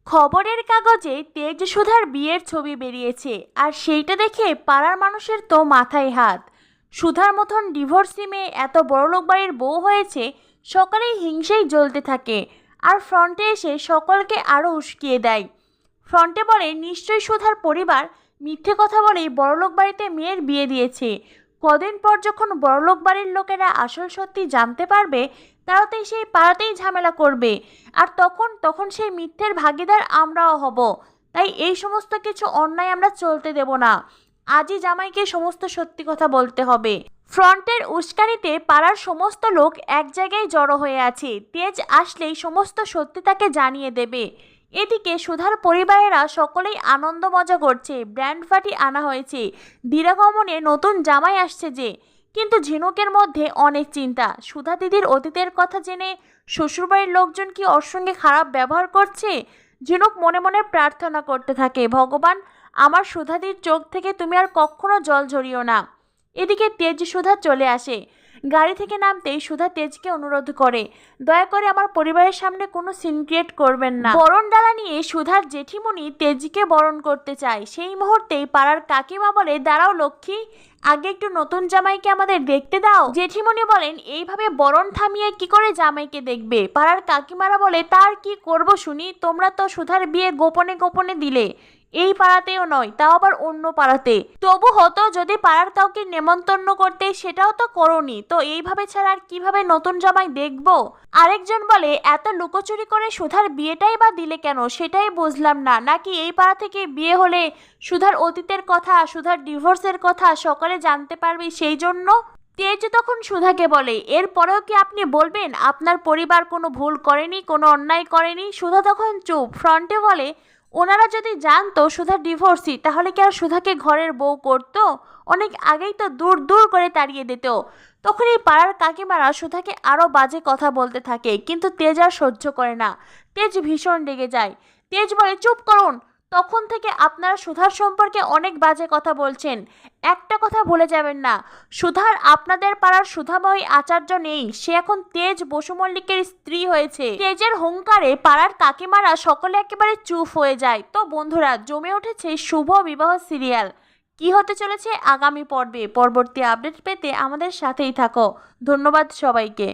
খবরের কাগজে তেজ সুধার বিয়ের ছবি বেরিয়েছে, আর সেইটা দেখে পাড়ার মানুষের তো মাথায় হাত। সুধার মতন ডিভোর্সি মেয়ে এত বড়লোক বাড়ির বউ হয়েছে, সকালেই হিংসেই জ্বলতে থাকে, আর ফ্রন্টে এসে সকলকে আরও উস্কিয়ে দেয়। ফ্রন্টে বলে নিশ্চয়ই সুধার পরিবার মিথ্যে কথা বলেই বড়লোক বাড়িতে মেয়ের বিয়ে দিয়েছে। কদিন পর যখন বড়লোক বাড়ির লোকেরা আসল সত্যি জানতে পারবে, তারাতেই সেই পাড়াতেই ঝামেলা করবে, আর তখন তখন সেই মিথ্যের ভাগীদার আমরাও হব। তাই এই সমস্ত কিছু অন্যায় আমরা চলতে দেব না। আজই জামাইকে সমস্ত সত্যি কথা বলতে হবে। ফ্রন্টের উস্কানিতে পাড়ার সমস্ত লোক এক জায়গায় জড়ো হয়ে আছে। তেজ আসলেই সমস্ত সত্যি তাকে জানিয়ে দেবে। এদিকে সুধার পরিবারেরা সকলেই আনন্দ মজা করছে। ব্র্যান্ড পার্টি আনা হয়েছে, দিরাগমনে নতুন জামাই আসছে যে। কিন্তু ঝিনুকের মধ্যে অনেক চিন্তা। সুধা দিদির অতীতের কথা জেনে শ্বশুরবাড়ির লোকজন কি ওর সঙ্গে খারাপ ব্যবহার করছে? ঝিনুক মনে মনে প্রার্থনা করতে থাকে, ভগবান, আমার সুধাদির চোখ থেকে তুমি আর কখনো জল ঝরিও না। এদিকে তেজ সুধা চলে আসে। গাড়ি থেকে নামতেই সুধা তেজকে অনুরোধ করে, দয়া করে আমার পরিবারের সামনে কোনো সিন ক্রিয়েট করবেন না। বরণ ডালা নিয়ে সুধার জেঠিমণি তেজকে বরণ করতে চায়। সেই মুহূর্তেই পাড়ার কাকিমা বলে, দাঁড়াও লক্ষ্মী, আগে একটু নতুন জামাইকে আমাদের দেখতে দাও। জেঠিমণি বলেন, এইভাবে বরণ থামিয়ে কি করে জামাইকে দেখবে? পাড়ার কাকিমারা বলে, তার কি করব শুনি, তোমরা তো সুধার বিয়ে গোপনে গোপনে দিলে, এই পাড়াতেও নয়, তাও আবার অন্য পাড়াতে। তবু হতো যদি পাড়ার কাউকে নেমন্তন্ন করতে, সেটাও তো করোনি, তো এইভাবে ছাড়া আর কিভাবে নতুন জামাই দেখবো? আরেকজন বলে, এত লুকোচুরি করে সুধার বিয়েটাই বা দিলে কেন, সেটাই বুঝলাম না। নাকি এই পাড়া থেকে বিয়ে হলে সুধার অতীতের কথা, সুধার ডিভোর্সের কথা সকালে জানতে পারবে, সেই জন্য? তেজ তখন সুধাকে বলে, এরপরেও কি আপনি বলবেন আপনার পরিবার কোনো ভুল করেনি, কোনো অন্যায় করেনি? সুধা তখন চুপ। ফ্রন্টে বলে, ওনারা যদি জানতো সুধা ডিভোর্সি, তাহলে কি আর সুধাকে ঘরের বউ করতো? অনেক আগেই তো দূর দূর করে তাড়িয়ে দিত। তখন এই পাড়ার কাকিমারা সুধাকে আরও বাজে কথা বলতে থাকে, কিন্তু তেজ আর সহ্য করে না। তেজ ভীষণ রেগে যায়। তেজ বলে, চুপ করুন, তখন থেকে আপনারা সুধার সম্পর্কে অনেক বাজে কথা বলছেন। একটা কথা ভুলে যাবেন না, সুধার আপনাদের পাড়ার সুধাময়ী আচার্য নেই, সে এখন তেজ বসু মল্লিকের স্ত্রী হয়েছে। তেজের হুঙ্কারে পাড়ার কাকিমারা সকলে একেবারে চুপ হয়ে যায়। তো বন্ধুরা, জমে উঠেছে শুভ বিবাহ সিরিয়াল। কি হতে চলেছে আগামী পর্বে? পরবর্তী আপডেট পেতে আমাদের সাথেই থাকো। ধন্যবাদ সবাইকে।